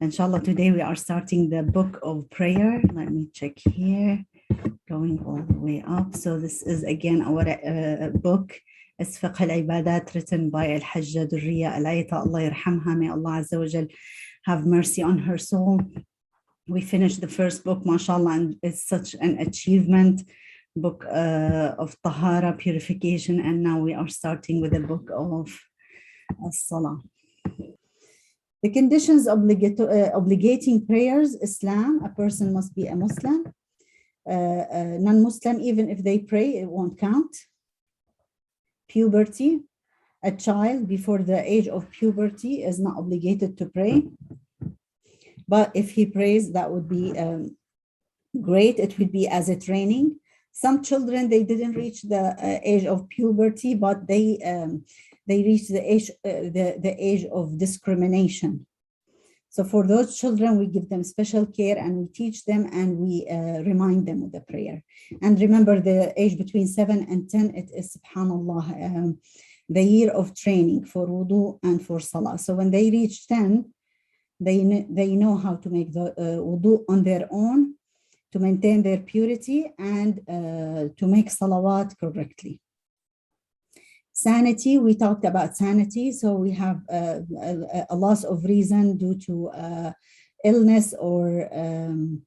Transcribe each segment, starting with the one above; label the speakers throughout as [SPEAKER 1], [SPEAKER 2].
[SPEAKER 1] Inshallah, today we are starting the book of prayer. Let me check here, going all the way up. So this is again our book, Fiqh al-Ibadat, written by al-Hajj Durriya al-Ayta, Allah yarhamha, may Allah Azza wa Jal have mercy on her soul. We finished the first book, mashallah, and it's such an achievement, book of ṭahāra, purification, and now we are starting with the book of salat. The conditions obligating prayers: Islam, a person must be a Muslim. Non-Muslim, even if they pray, it won't count. Puberty, a child before the age of puberty is not obligated to pray. But if he prays, that would be great. It would be as a training. Some children, they didn't reach the age of puberty, but they reach the age of discrimination. So for those children, we give them special care and we teach them and we remind them of the prayer. And remember, the age between 7 and 10, it is, subhanallah, the year of training for wudu and for salah. So when they reach 10, they know how to make the wudu on their own, to maintain their purity, and to make salawat correctly. Sanity, we talked about sanity. So we have a loss of reason due to illness or an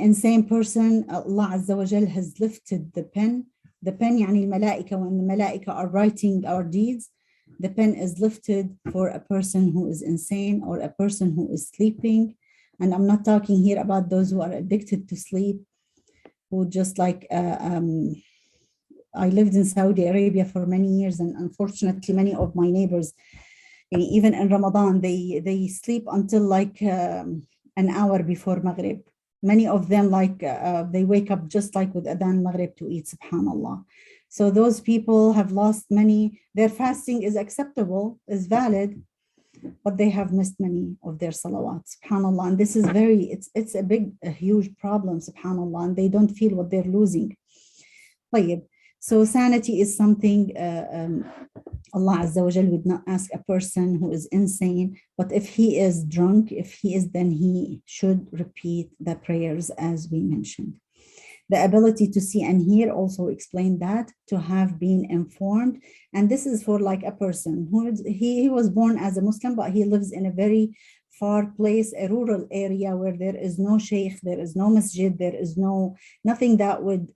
[SPEAKER 1] insane person. Allah Azza wa Jal has lifted the pen. The pen, يعني الملائكة, when the malaika are writing our deeds, the pen is lifted for a person who is insane or a person who is sleeping. And I'm not talking here about those who are addicted to sleep, who just like, I lived in Saudi Arabia for many years, and unfortunately many of my neighbors, even in Ramadan, they sleep until like an hour before Maghrib. Many of them they wake up just like with Adhan Maghrib to eat, subhanallah. So those people have lost many. Their fasting is acceptable, is valid, but they have missed many of their salawat, subhanallah. And this is it's a huge problem, subhanallah, and they don't feel what they're losing. So sanity is something Allah Azza wa Jal would not ask a person who is insane, but if he is drunk, then he should repeat the prayers as we mentioned. The ability to see and hear, also explained that, to have been informed. And this is for like a person who he was born as a Muslim, but he lives in a very far place, a rural area where there is no sheikh, there is no masjid, there is nothing that would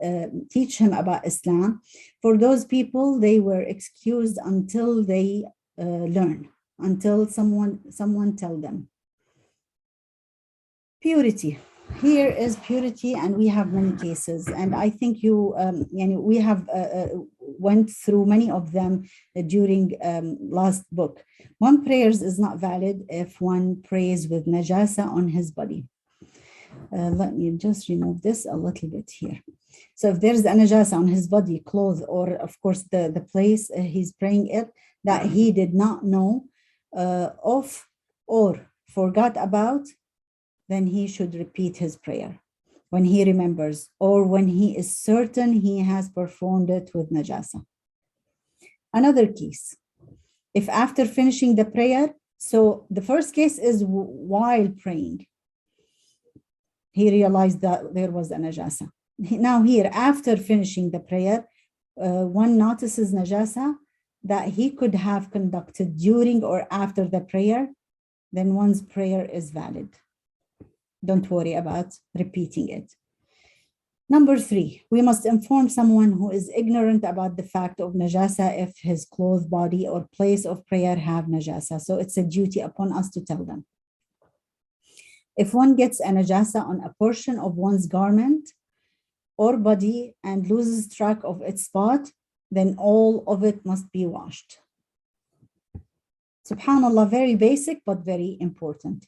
[SPEAKER 1] teach him about Islam. For those people, they were excused until they learn, until someone tell them. Purity. Here is purity, and we have many cases, and I think we have went through many of them during last book. One prayers is not valid if one prays with najasa on his body. Let me just remove this a little bit here. So if there's a najasa on his body, clothes, or of course the place he's praying it that he did not know of or forgot about, then he should repeat his prayer when he remembers or when he is certain he has performed it with najasa. Another case, if after finishing the prayer, so the first case is while praying, he realized that there was a najasa. Now here, after finishing the prayer, one notices najasa that he could have conducted during or after the prayer, then one's prayer is valid. Don't worry about repeating it. Number 3, we must inform someone who is ignorant about the fact of najasa if his clothes, body, or place of prayer have najasa. So it's a duty upon us to tell them. If one gets a najasa on a portion of one's garment or body and loses track of its spot, then all of it must be washed. Subhanallah, very basic, but very important.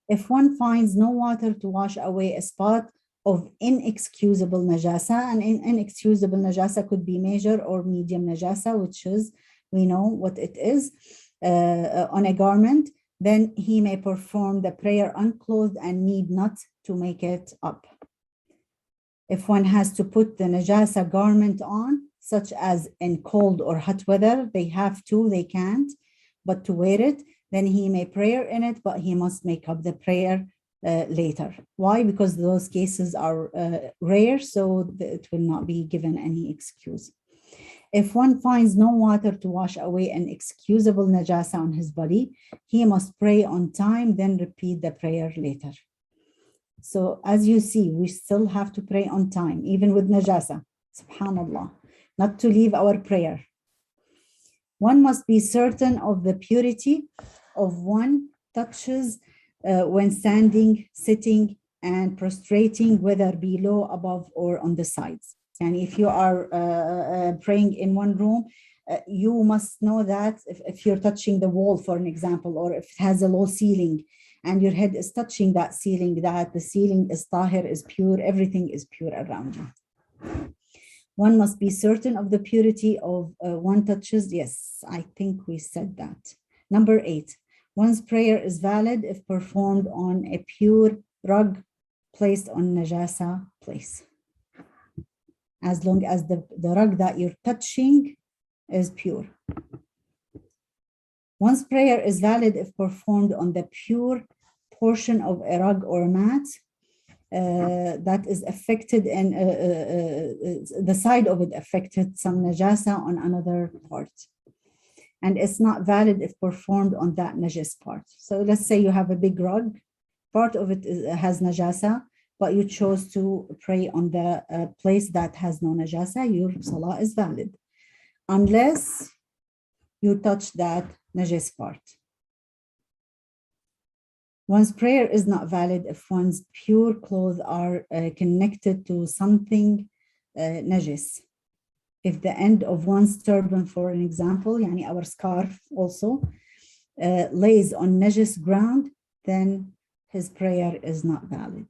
[SPEAKER 1] If one finds no water to wash away a spot of inexcusable najasa, and inexcusable najasa could be major or medium najasa, which is, we know what it is, on a garment, then he may perform the prayer unclothed and need not to make it up. If one has to put the najasa garment on, such as in cold or hot weather, they can't, but to wear it, then he may pray in it, but he must make up the prayer later. Why? Because those cases are rare, so it will not be given any excuse. If one finds no water to wash away an excusable najasa on his body, he must pray on time, then repeat the prayer later. So as you see, we still have to pray on time, even with najasa, subhanallah, not to leave our prayer. One must be certain of the purity of one touches when standing, sitting, and prostrating, whether below, above, or on the sides. And if you are praying in one room, you must know that if you're touching the wall, for an example, or if it has a low ceiling and your head is touching that ceiling, that the ceiling is ṭahāra, is pure, everything is pure around you. One must be certain of the purity of one touches. Yes, I think we said that. Number 8, one's prayer is valid if performed on a pure rug placed on najasa place, as long as the rug that you're touching is pure. One's prayer is valid if performed on the pure portion of a rug or a mat that is affected, and the side of it affected some najasa on another part. And it's not valid if performed on that najis part. So let's say you have a big rug, part of it has najasa, but you chose to pray on the place that has no najasa, your salah is valid, unless you touch that najis part. One's prayer is not valid if one's pure clothes are connected to something najis. If the end of one's turban, for an example, yani our scarf also, lays on najis ground, then his prayer is not valid.